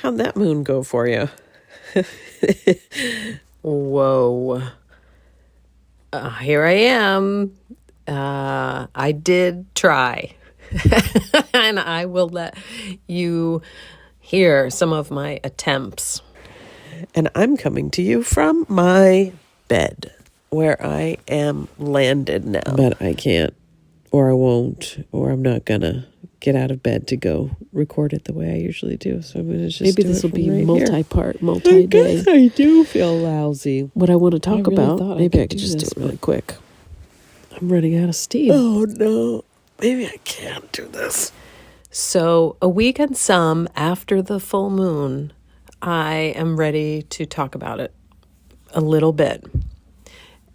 How'd that moon go for you? Whoa. Here I am. I did try. And I will let you hear some of my attempts. And I'm coming to you from my bed, where I am landed now. But I can't, or I won't, or I'm not gonna get out of bed to go record it the way I usually do. So I'm gonna just maybe this will be right multi-part, multi-day. I do feel lousy. What I want to talk about, maybe I could do just do this, it really quick. I'm running out of steam. Oh no, maybe I can't do this. So a week and some after the full moon, I am ready to talk about it a little bit.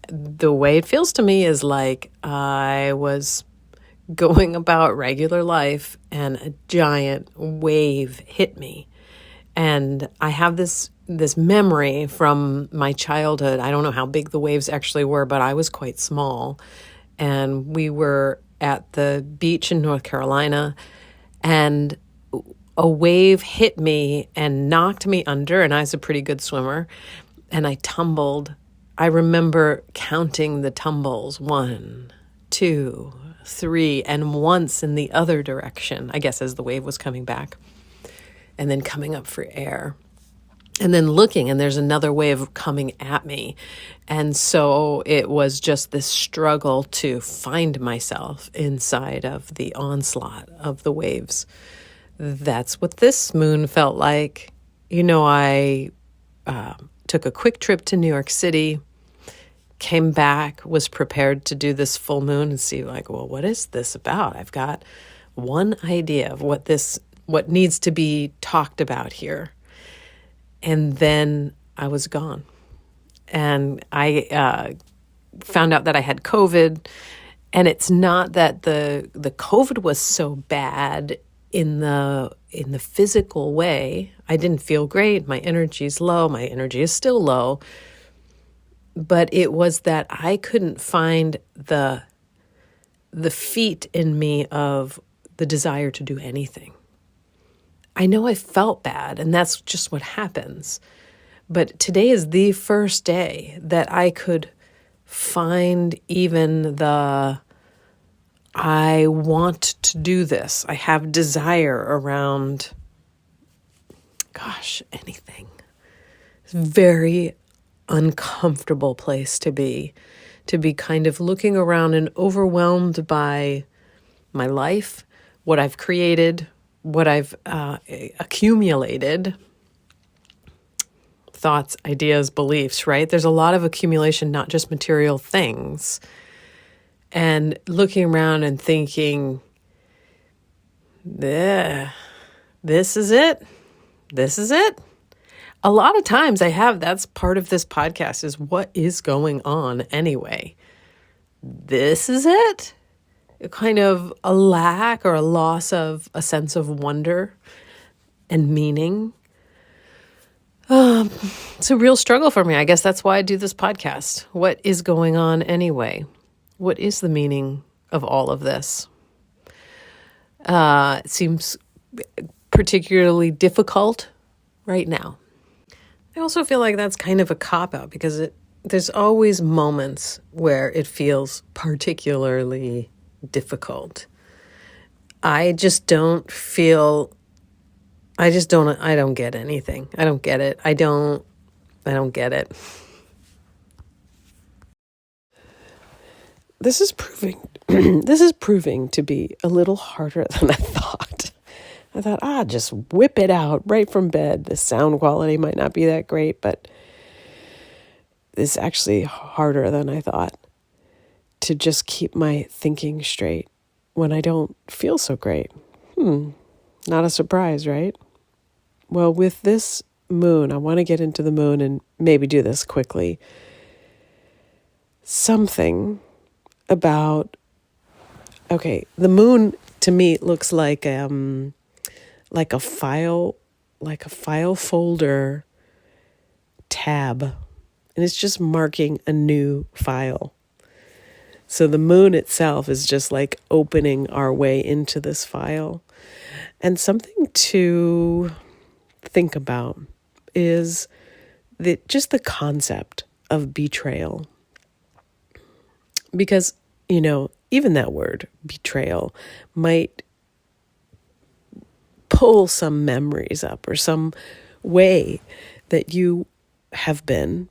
The way it feels to me is like I was going about regular life and a giant wave hit me. And I have this memory from my childhood. I don't know how big the waves actually were, but I was quite small. And we were at the beach in North Carolina, and a wave hit me and knocked me under, and I was a pretty good swimmer, and I tumbled. I remember counting the tumbles, 1, 2, 3, and once in the other direction, I guess as the wave was coming back, and then coming up for air. And then looking, and there's another wave coming at me. And so it was just this struggle to find myself inside of the onslaught of the waves. That's what this moon felt like. You know, I took a quick trip to New York City, came back, was prepared to do this full moon and see like, well, what is this about? I've got one idea of what needs to be talked about here. And then I was gone. And I found out that I had COVID. And it's not that the COVID was so bad in the physical way. I didn't feel great. My energy's low. My energy is still low. But it was that I couldn't find the feat in me of the desire to do anything. I know I felt bad, and that's just what happens. But today is the first day that I could find even I want to do this. I have desire around, anything. It's a very uncomfortable place to be kind of looking around and overwhelmed by my life, what I've created, what I've accumulated, thoughts, ideas, beliefs, right? There's a lot of accumulation, not just material things. And looking around and thinking, this is it. This is it. A lot of times that's part of this podcast is what is going on anyway. This is it. Kind of a lack or a loss of a sense of wonder and meaning. It's a real struggle for me. I guess that's why I do this podcast. What is going on anyway? What is the meaning of all of this? It seems particularly difficult right now. I also feel like that's kind of a cop-out because there's always moments where it feels particularly difficult. I don't get anything. I don't get it. I don't get it. This is proving to be a little harder than I thought. I thought, just whip it out right from bed. The sound quality might not be that great, but it's actually harder than I thought to just keep my thinking straight when I don't feel so great. Not a surprise, right? Well, with this moon, I want to get into the moon and maybe do this quickly. Something about, the moon to me looks like a file folder tab, and it's just marking a new file. So the moon itself is just like opening our way into this file. And something to think about is just the concept of betrayal. Because, even that word, betrayal, might pull some memories up or some way that you have been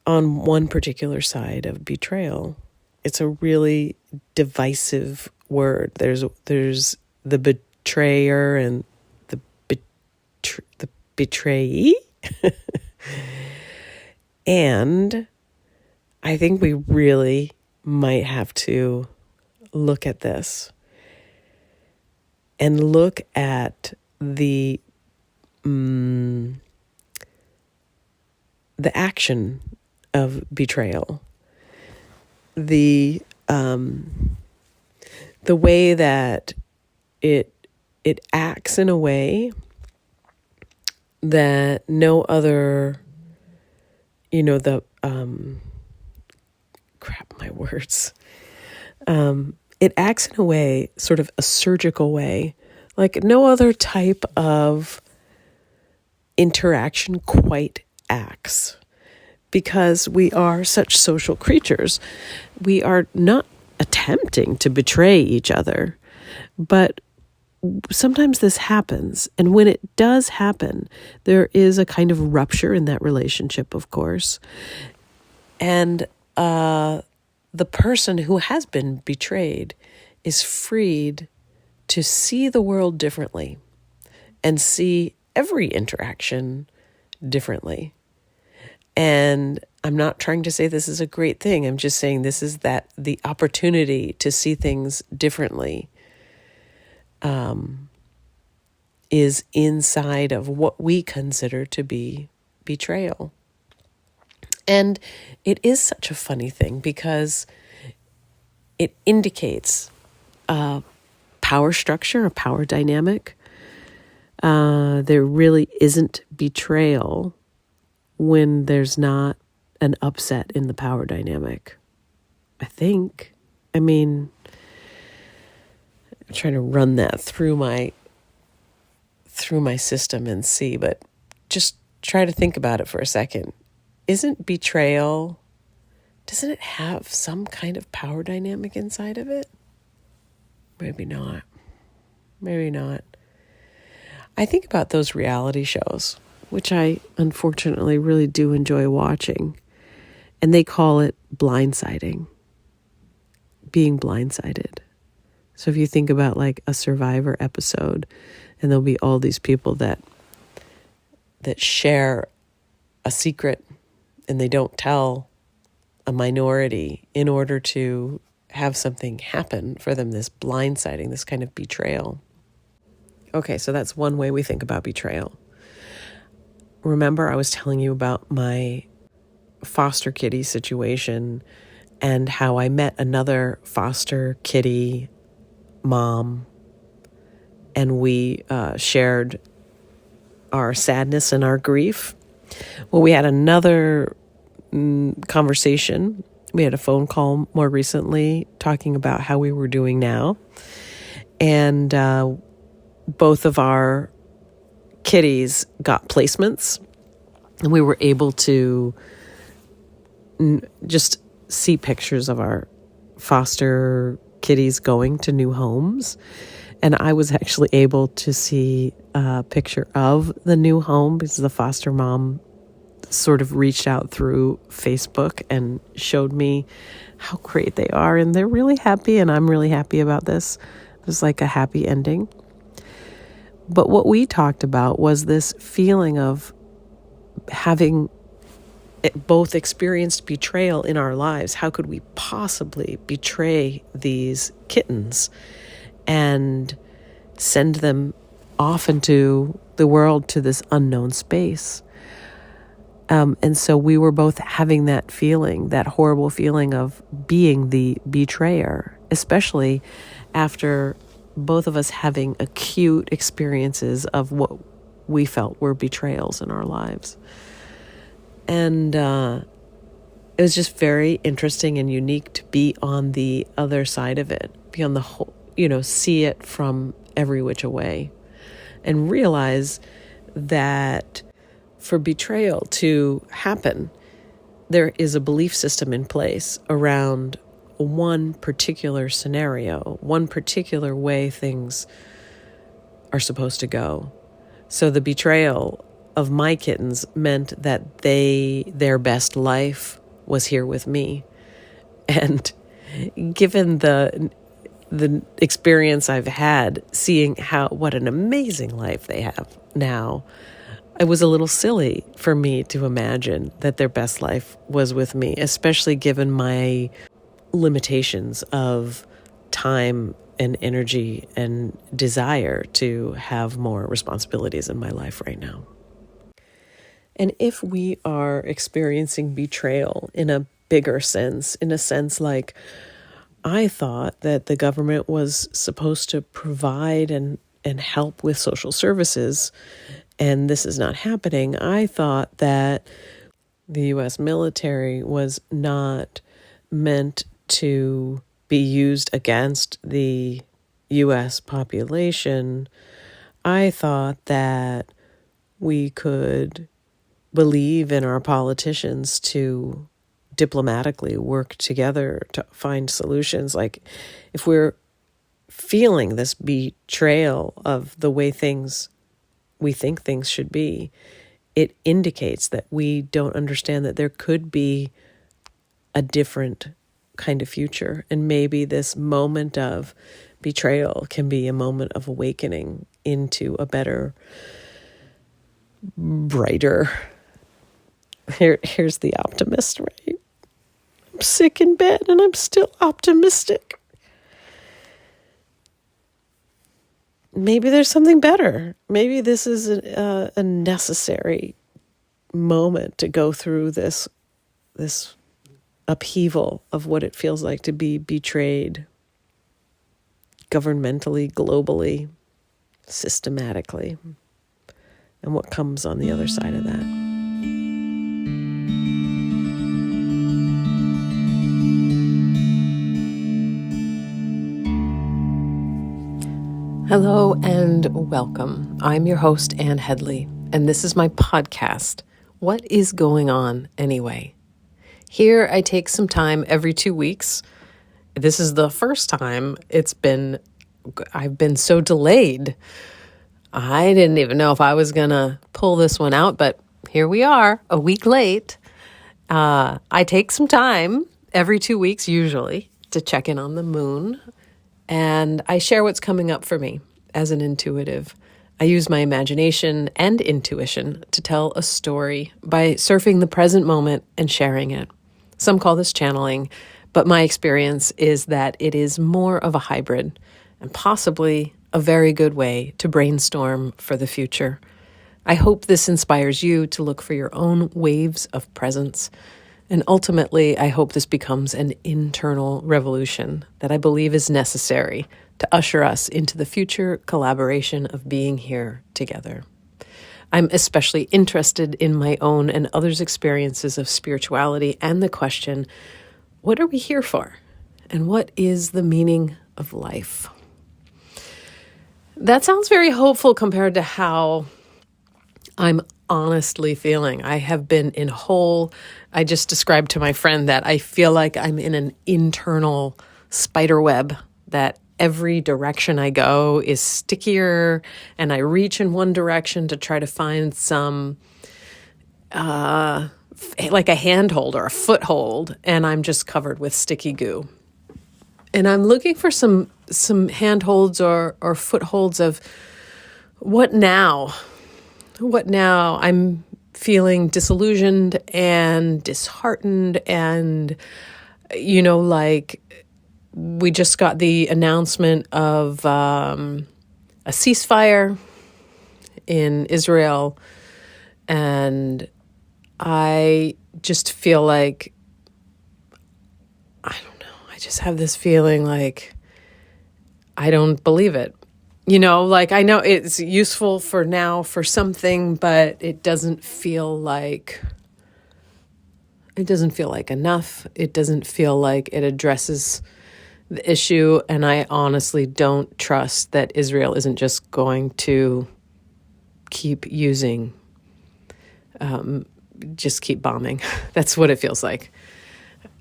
on one particular side of betrayal. It's a really divisive word. There's the betrayer and the betrayee. And I think we really might have to look at this and look at the action of betrayal, the way that it acts in a way that no other, it acts in a way, sort of a surgical way, like no other type of interaction quite acts. Because we are such social creatures, we are not attempting to betray each other. But sometimes this happens. And when it does happen, there is a kind of rupture in that relationship, of course. And the person who has been betrayed is freed to see the world differently and see every interaction differently. And I'm not trying to say this is a great thing. I'm just saying this is the opportunity to see things differently is inside of what we consider to be betrayal. And it is such a funny thing because it indicates a power structure, a power dynamic. There really isn't betrayal when there's not an upset in the power dynamic, I think. I'm trying to run that through my system and see, but just try to think about it for a second. Isn't betrayal, doesn't it have some kind of power dynamic inside of it? Maybe not. I think about those reality shows, which I unfortunately really do enjoy watching. And they call it blindsiding, being blindsided. So if you think about like a Survivor episode, and there'll be all these people that share a secret and they don't tell a minority in order to have something happen for them, this blindsiding, this kind of betrayal. Okay, so that's one way we think about betrayal. Remember, I was telling you about my foster kitty situation and how I met another foster kitty mom, and we shared our sadness and our grief. Well, we had another conversation. We had a phone call more recently talking about how we were doing now. And both of our kitties got placements, and we were able to just see pictures of our foster kitties going to new homes. And I was actually able to see a picture of the new home because the foster mom sort of reached out through Facebook and showed me how great they are. And they're really happy, and I'm really happy about this. It was like a happy ending. But what we talked about was this feeling of having both experienced betrayal in our lives. How could we possibly betray these kittens and send them off into the world to this unknown space? And so we were both having that feeling, that horrible feeling of being the betrayer, especially after both of us having acute experiences of what we felt were betrayals in our lives. And it was just very interesting and unique to be on the other side of it, be on the whole, see it from every which way, and realize that for betrayal to happen, there is a belief system in place around one particular scenario, one particular way things are supposed to go. So the betrayal of my kittens meant that their best life was here with me. And given the experience I've had, seeing what an amazing life they have now, it was a little silly for me to imagine that their best life was with me, especially given my limitations of time and energy and desire to have more responsibilities in my life right now. And if we are experiencing betrayal in a bigger sense, in a sense like I thought that the government was supposed to provide and help with social services, and this is not happening, I thought that the U.S. military was not meant to be used against the U.S. population. I thought that we could believe in our politicians to diplomatically work together to find solutions. Like, if we're feeling this betrayal of the way we think things should be, it indicates that we don't understand that there could be a different kind of future. And maybe this moment of betrayal can be a moment of awakening into a better, brighter. Here's the optimist, right? I'm sick in bed and I'm still optimistic. Maybe there's something better. Maybe this is a necessary moment to go through this upheaval of what it feels like to be betrayed governmentally, globally, systematically, and what comes on the other side of that. Hello and welcome. I'm your host, Ann Headley, and this is my podcast, What is Going On Anyway? Here I take some time every 2 weeks. This is the first time I've been so delayed. I didn't even know if I was going to pull this one out, but here we are, a week late. I take some time every 2 weeks usually to check in on the moon. And I share what's coming up for me as an intuitive. I use my imagination and intuition to tell a story by surfing the present moment and sharing it. Some call this channeling, but my experience is that it is more of a hybrid and possibly a very good way to brainstorm for the future. I hope this inspires you to look for your own waves of presence. And ultimately, I hope this becomes an internal revolution that I believe is necessary to usher us into the future collaboration of being here together. I'm especially interested in my own and others' experiences of spirituality and the question, what are we here for? And what is the meaning of life? That sounds very hopeful compared to how I'm honestly feeling. I have been I just described to my friend that I feel like I'm in an internal spider web, that every direction I go is stickier, and I reach in one direction to try to find some, like a handhold or a foothold, and I'm just covered with sticky goo. And I'm looking for some handholds or footholds of what now? What now? I'm feeling disillusioned and disheartened, and, like we just got the announcement of a ceasefire in Israel, and I just feel like, I don't know, I just have this feeling like I don't believe it. Like I know it's useful for now for something, but it doesn't feel like enough. It doesn't feel like it addresses the issue. And I honestly don't trust that Israel isn't just going to keep using, just keep bombing. That's what it feels like.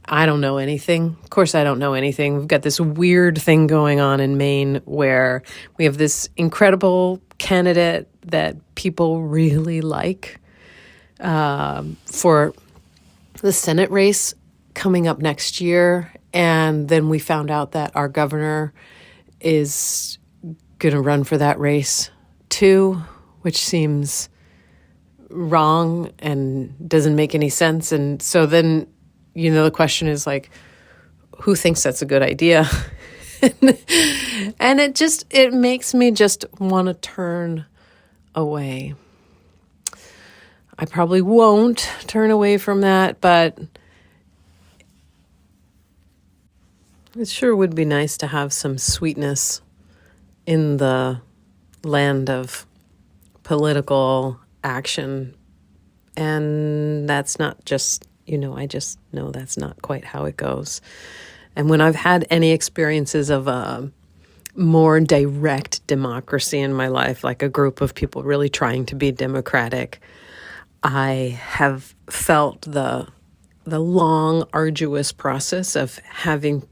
I don't know anything. Of course, I don't know anything. We've got this weird thing going on in Maine where we have this incredible candidate that people really like for the Senate race coming up next year. And then we found out that our governor is going to run for that race too, which seems wrong and doesn't make any sense. And so then, the question is like, who thinks that's a good idea? And it makes me just want to turn away. I probably won't turn away from that, but it sure would be nice to have some sweetness in the land of political action. And that's not just, I just know that's not quite how it goes. And when I've had any experiences of a more direct democracy in my life, like a group of people really trying to be democratic, I have felt the long, arduous process of having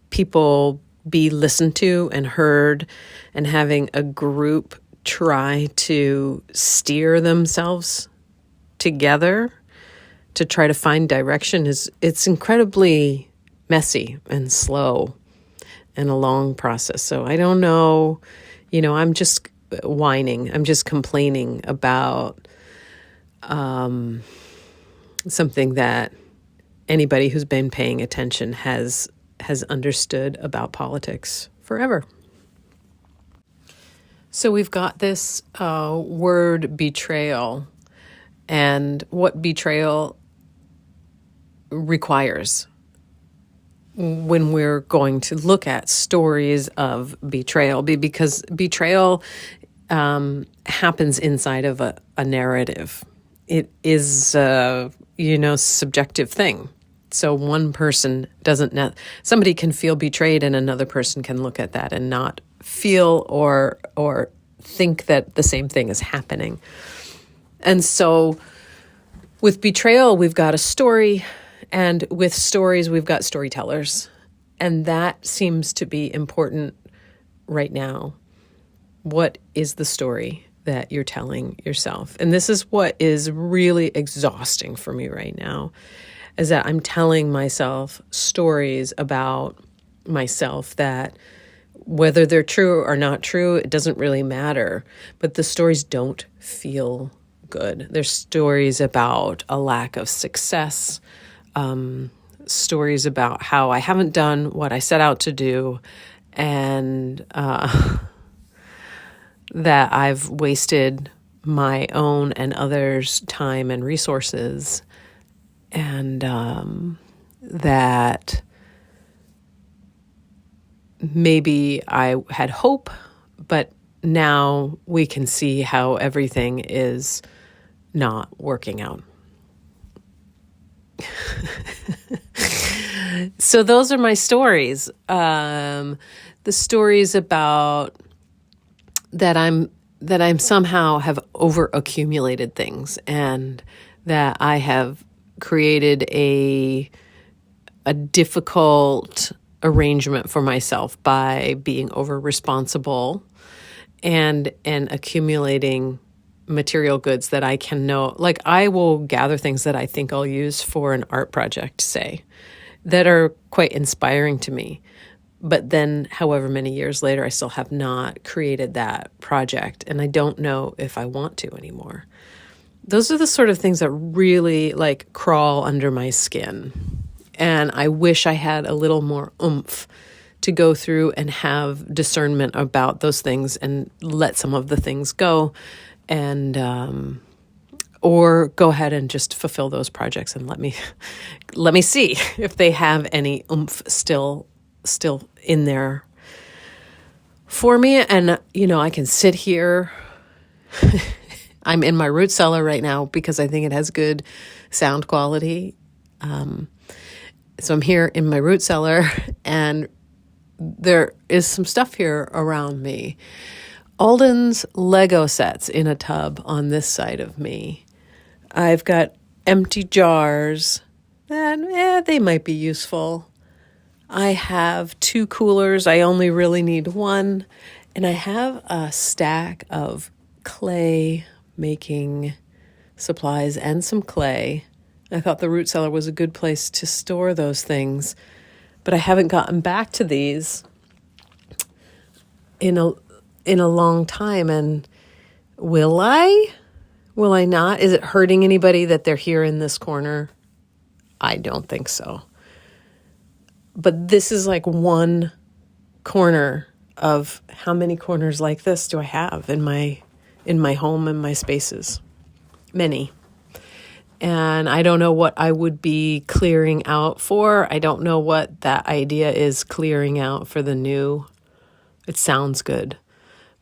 people be listened to and heard, and having a group try to steer themselves together to try to find direction it's incredibly messy and slow and a long process. So I don't know, I'm just whining. I'm just complaining about something that anybody who's been paying attention has understood about politics forever. So we've got this word betrayal, and what betrayal requires when we're going to look at stories of betrayal, because betrayal happens inside of a narrative. It is a subjective thing. So one person somebody can feel betrayed, and another person can look at that and not feel or think that the same thing is happening. And so with betrayal, we've got a story, and with stories, we've got storytellers. And that seems to be important right now. What is the story that you're telling yourself? And this is what is really exhausting for me right now, is that I'm telling myself stories about myself that, whether they're true or not true, it doesn't really matter. But the stories don't feel good. They're stories about a lack of success, stories about how I haven't done what I set out to do, and that I've wasted my own and others' time and resources, and that maybe I had hope, but now we can see how everything is not working out. So those are my stories. The stories about that I'm somehow have over accumulated things, and that I have created a difficult arrangement for myself by being over responsible and accumulating material goods that I can know. Like, I will gather things that I think I'll use for an art project, say, that are quite inspiring to me. But then, however many years later, I still have not created that project, and I don't know if I want to anymore. Those are the sort of things that really crawl under my skin. And I wish I had a little more oomph to go through and have discernment about those things and let some of the things go, and or go ahead and just fulfill those projects and let me see if they have any oomph still in there for me. And I can sit here. I'm in my root cellar right now because I think it has good sound quality. So I'm here in my root cellar, and there is some stuff here around me. Alden's Lego sets in a tub on this side of me. I've got empty jars that they might be useful. I have 2 coolers. I only really need 1. And I have a stack of clay making supplies and some clay. I thought the root cellar was a good place to store those things, but I haven't gotten back to these in a long time. And will I? Will I not? Is it hurting anybody that they're here in this corner? I don't think so. But this is like one corner of how many corners like this do I have in my home and my spaces? Many. And I don't know what I would be clearing out for. I don't know what that idea is, clearing out for the new. It sounds good,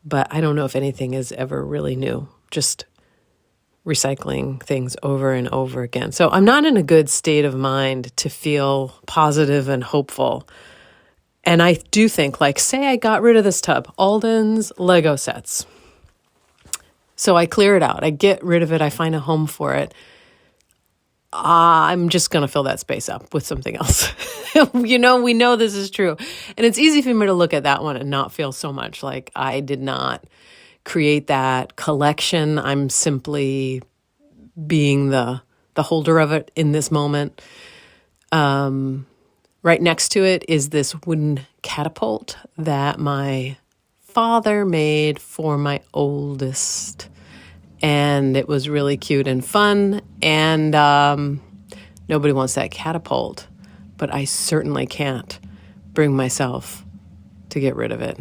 but I don't know if anything is ever really new. Just recycling things over and over again. So I'm not in a good state of mind to feel positive and hopeful. And I do think, like, say I got rid of this tub, Alden's Lego sets. So I clear it out. I get rid of it. I find a home for it. I'm just going to fill that space up with something else. We know this is true. And it's easy for me to look at that one and not feel so much like I did not create that collection. I'm simply being the holder of it in this moment. Right next to it is this wooden catapult that my father made for my oldest. And it was really cute and fun. And nobody wants that catapult. But I certainly can't bring myself to get rid of it.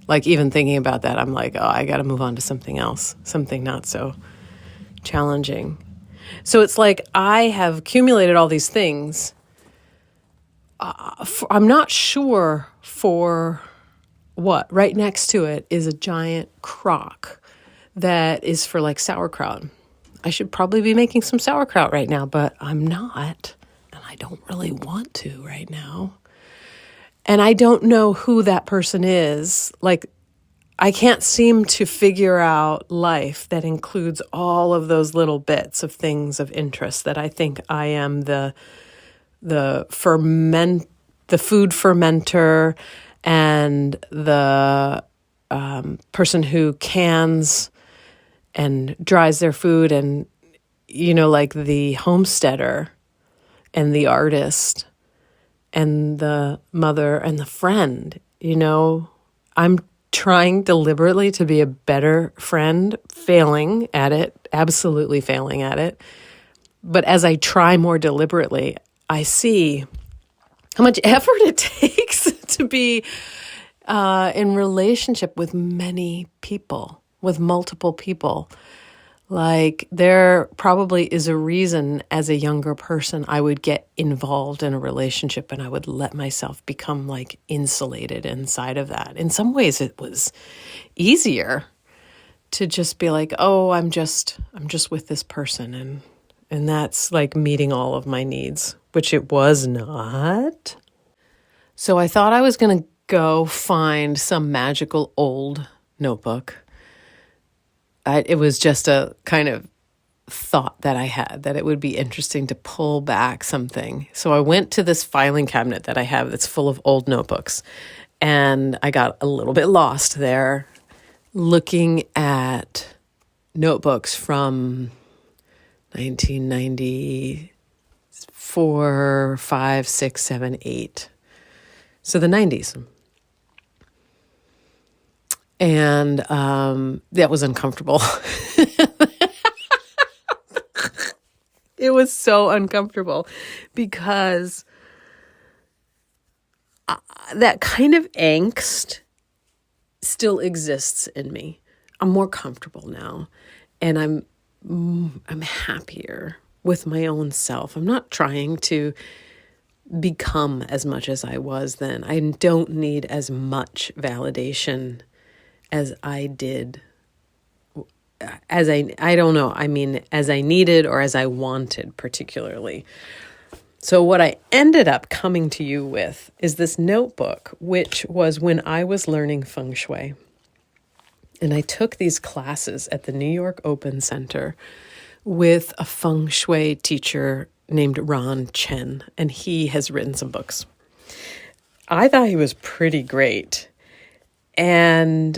Like, even thinking about that, I'm like, oh, I got to move on to something else, something not so challenging. So it's like I have accumulated all these things. I'm not sure for what. Right next to it is a giant crock that is for like sauerkraut. I should probably be making some sauerkraut right now, but I'm not. And I don't really want to right now. And I don't know who that person is. Like, I can't seem to figure out life that includes all of those little bits of things of interest that I think I am the food fermenter and the person who cans and dries their food, and, like the homesteader and the artist and the mother and the friend. I'm trying deliberately to be a better friend, failing at it, absolutely failing at it. But as I try more deliberately, I see how much effort it takes to be in relationship with many people, with multiple people. Like, there probably is a reason as a younger person I would get involved in a relationship and I would let myself become like insulated inside of that. In some ways it was easier to just be like, oh, I'm just with this person and that's like meeting all of my needs, which it was not. So I thought I was going to go find some magical old notebook. It was just a kind of thought that I had that it would be interesting to pull back something. So I went to this filing cabinet that I have that's full of old notebooks. And I got a little bit lost there looking at notebooks from 1994, 5, 6, 7, 8. So the 90s. And that was uncomfortable. It was so uncomfortable because that kind of angst still exists in me. I'm more comfortable now, and I'm happier with my own self. I'm not trying to become as much as I was then. I don't need as much validation as I did, I don't know, I mean, as I needed or as I wanted particularly. So what I ended up coming to you with is this notebook, which was when I was learning feng shui. And I took these classes at the New York Open Center with a feng shui teacher named Ron Chen, and he has written some books. I thought he was pretty great. And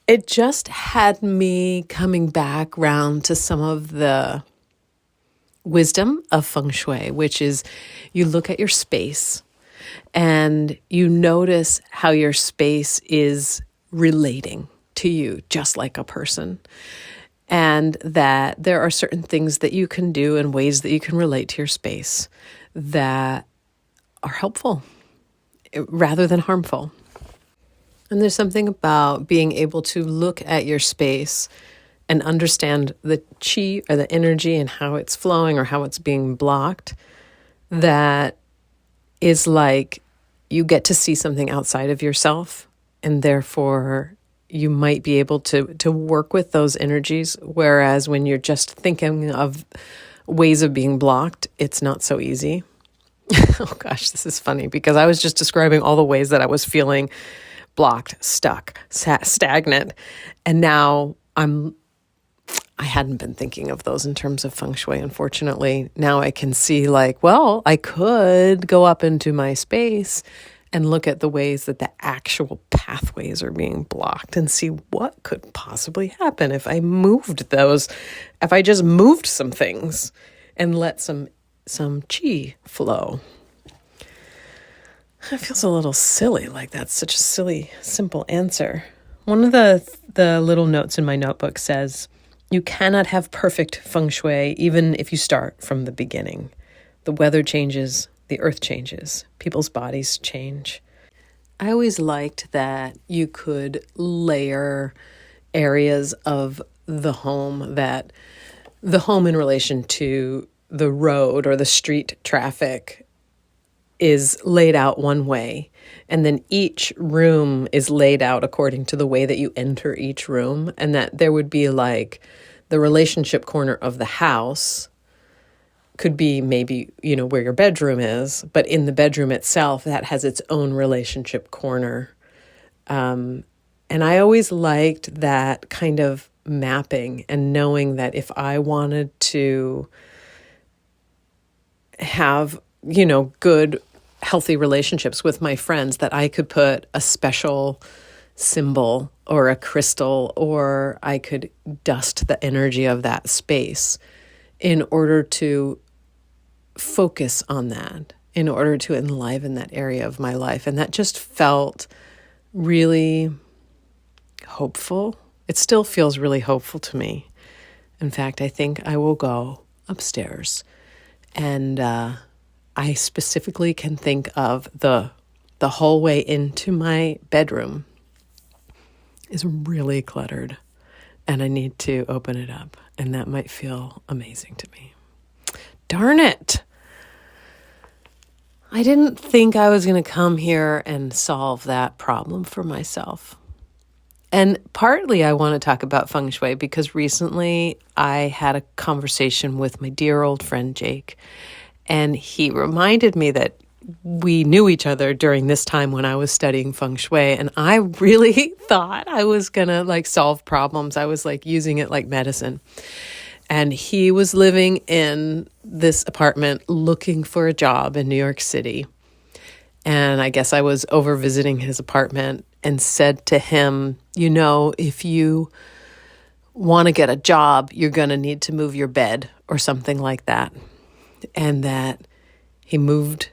it just had me coming back round to some of the wisdom of feng shui, which is you look at your space and you notice how your space is relating to you, just like a person. And that there are certain things that you can do and ways that you can relate to your space that are helpful rather than harmful. And there's something about being able to look at your space and understand the chi or the energy and how it's flowing or how it's being blocked that is like you get to see something outside of yourself, and therefore you might be able to work with those energies, whereas when you're just thinking of ways of being blocked, it's not so easy. Oh gosh, this is funny because I was just describing all the ways that I was feeling blocked, stuck, stagnant, and now I hadn't been thinking of those in terms of feng shui, unfortunately. Now I can see well, I could go up into my space and look at the ways that the actual pathways are being blocked and see what could possibly happen if I moved those, if I just moved some things and let some chi flow. It feels a little silly, like that's such a silly, simple answer. One of the little notes in my notebook says, you cannot have perfect feng shui even if you start from the beginning. The weather changes, the earth changes, people's bodies change. I always liked that you could layer areas of the home in relation to the road or the street traffic is laid out one way, and then each room is laid out according to the way that you enter each room, and that there would be the relationship corner of the house could be maybe, where your bedroom is, but in the bedroom itself, that has its own relationship corner. And I always liked that kind of mapping and knowing that if I wanted to have, good, healthy relationships with my friends, that I could put a special symbol or a crystal, or I could dust the energy of that space in order to focus on that, in order to enliven that area of my life. And that just felt really hopeful. It still feels really hopeful to me. In fact, I think I will go upstairs, and I specifically can think of the hallway into my bedroom is really cluttered, and I need to open it up, and that might feel amazing to me. Darn it! I didn't think I was going to come here and solve that problem for myself. And partly I want to talk about feng shui because recently I had a conversation with my dear old friend Jake, and he reminded me that we knew each other during this time when I was studying feng shui, and I really thought I was going to solve problems. I was using it like medicine. And he was living in this apartment looking for a job in New York City. And I guess I was over visiting his apartment and said to him, if you want to get a job, you're going to need to move your bed or something like that. And that he moved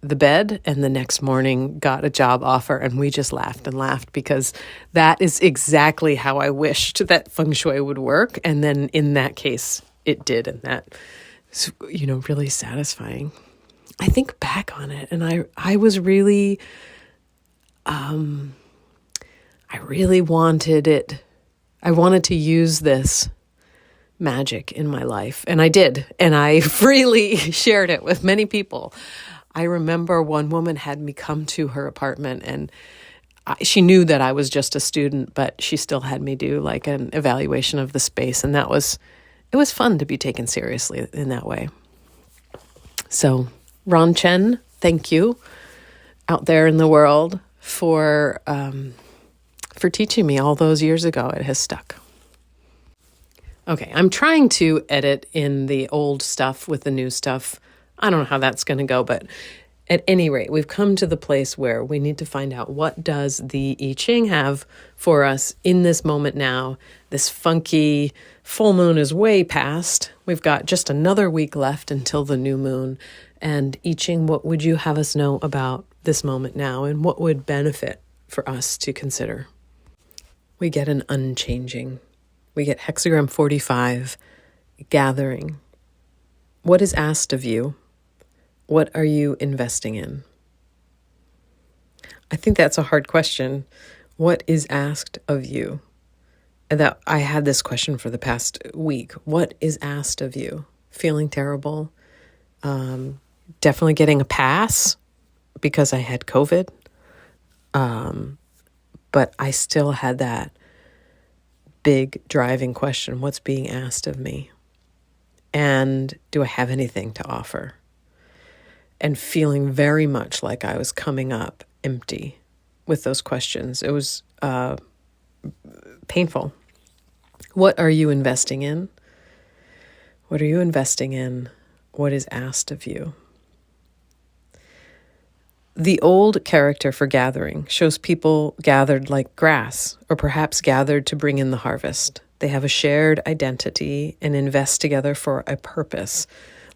the bed and the next morning got a job offer, and we just laughed and laughed because that is exactly how I wished that feng shui would work. And then in that case, it did. And that is, really satisfying. I think back on it, and I was really, I really wanted it. I wanted to use this magic in my life, and I did. And I freely shared it with many people. I remember one woman had me come to her apartment, and she knew that I was just a student, but she still had me do an evaluation of the space. And it was fun to be taken seriously in that way. So Ron Chen, thank you out there in the world for for teaching me all those years ago. It has stuck. Okay, I'm trying to edit in the old stuff with the new stuff. I don't know how that's going to go, but at any rate, we've come to the place where we need to find out, what does the I Ching have for us in this moment now? This funky full moon is way past. We've got just another week left until the new moon. And I Ching, what would you have us know about this moment now, and what would benefit for us to consider? We get an unchanging. We get Hexagram 45, gathering. What is asked of you? What are you investing in? I think that's a hard question. What is asked of you? And that I had this question for the past week. What is asked of you? Feeling terrible? Definitely getting a pass because I had COVID. But I still had that big driving question. What's being asked of me? And do I have anything to offer? And feeling very much like I was coming up empty with those questions. It was painful. What are you investing in? What are you investing in? What is asked of you? The old character for gathering shows people gathered like grass, or perhaps gathered to bring in the harvest. They have a shared identity and invest together for a purpose,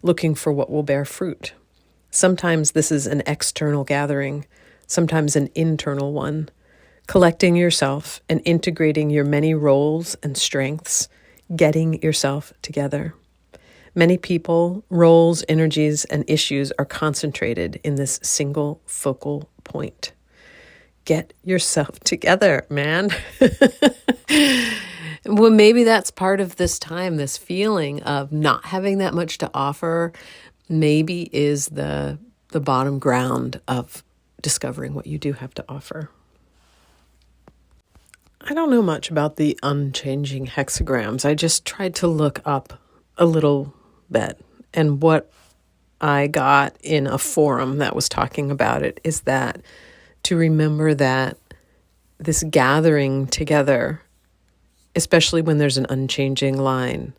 looking for what will bear fruit. Sometimes this is an external gathering, sometimes an internal one, collecting yourself and integrating your many roles and strengths, getting yourself together. Many people, roles, energies, and issues are concentrated in this single focal point. Get yourself together, man. Well, maybe that's part of this time, this feeling of not having that much to offer, maybe is the bottom ground of discovering what you do have to offer. I don't know much about the unchanging hexagrams. I just tried to look up a little bit. And what I got in a forum that was talking about it is that to remember that this gathering together, especially when there's an unchanging line,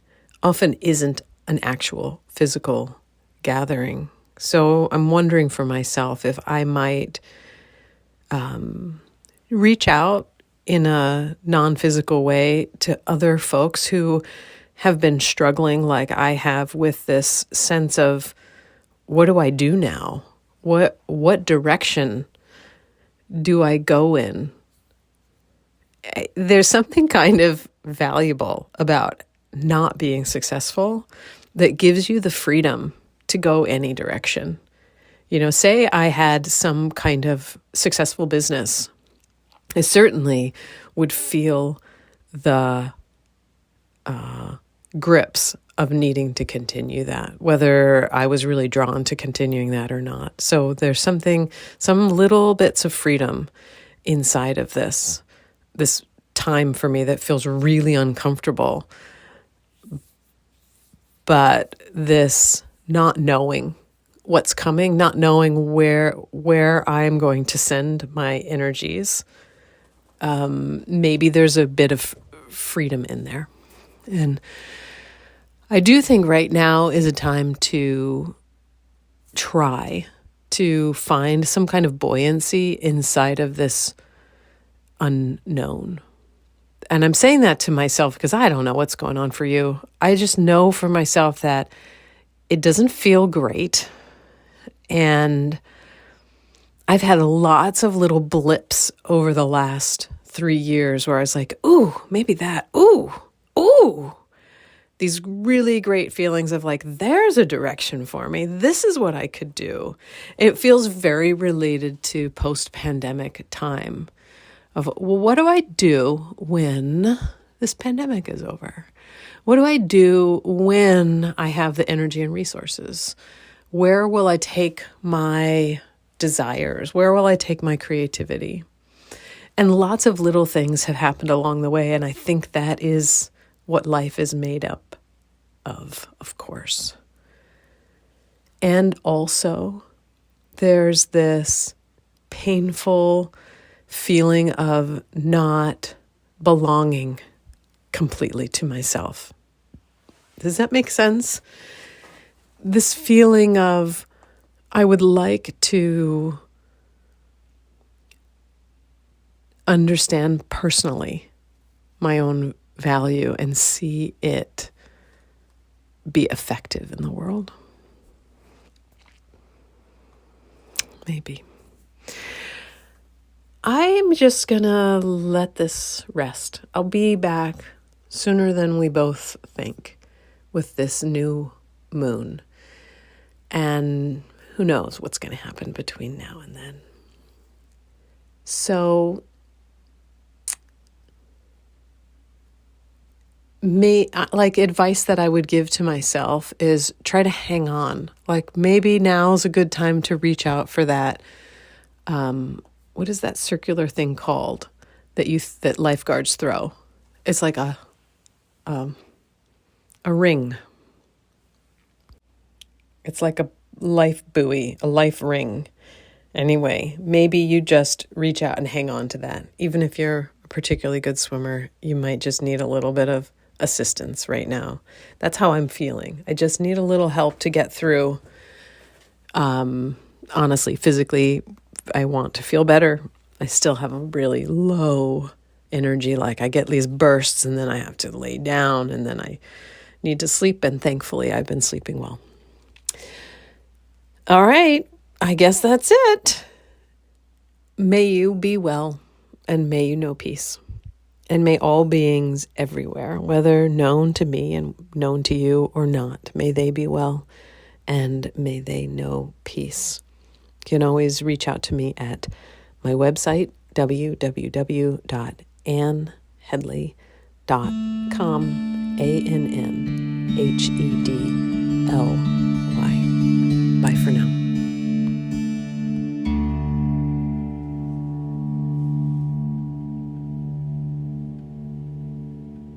often isn't an actual physical gathering. So I'm wondering for myself if I might reach out in a non-physical way to other folks who have been struggling like I have with this sense of, what do I do now? What direction do I go in? There's something kind of valuable about not being successful that gives you the freedom to go any direction. You know, say I had some kind of successful business. I certainly would feel the grips of needing to continue that, whether I was really drawn to continuing that or not. So there's some little bits of freedom inside of this time for me that feels really uncomfortable. But this not knowing what's coming, not knowing where I'm going to send my energies, maybe there's a bit of freedom in there. And I do think right now is a time to try to find some kind of buoyancy inside of this unknown. And I'm saying that to myself because I don't know what's going on for you. I just know for myself that it doesn't feel great. And I've had lots of little blips over the last 3 years where I was like, ooh, maybe that, ooh. These really great feelings of like, there's a direction for me. This is what I could do. It feels very related to post-pandemic time of, well, what do I do when this pandemic is over? What do I do when I have the energy and resources? Where will I take my desires? Where will I take my creativity? And lots of little things have happened along the way, and I think that is what life is made up of course. And also, there's this painful feeling of not belonging completely to myself. Does that make sense? This feeling of I would like to understand personally my own value and see it be effective in the world. Maybe. I'm just gonna let this rest. I'll be back sooner than we both think with this new moon. And who knows what's going to happen between now and then. So advice that I would give to myself is try to hang on. Like maybe now's a good time to reach out for that. What is that circular thing called that lifeguards throw? It's like a ring. It's like a life buoy, a life ring. Anyway, maybe you just reach out and hang on to that. Even if you're a particularly good swimmer, you might just need a little bit of assistance right now. That's how I'm feeling. I just need a little help to get through. Honestly, physically, I want to feel better. I still have a really low energy. Like I get these bursts and then I have to lay down and then I need to sleep. And thankfully, I've been sleeping well. All right, I guess that's it. May you be well, and may you know peace. And may all beings everywhere, whether known to me and known to you or not, may they be well, and may they know peace. You can always reach out to me at my website, www.annhedley.com, ANNHEDLY. Bye for now.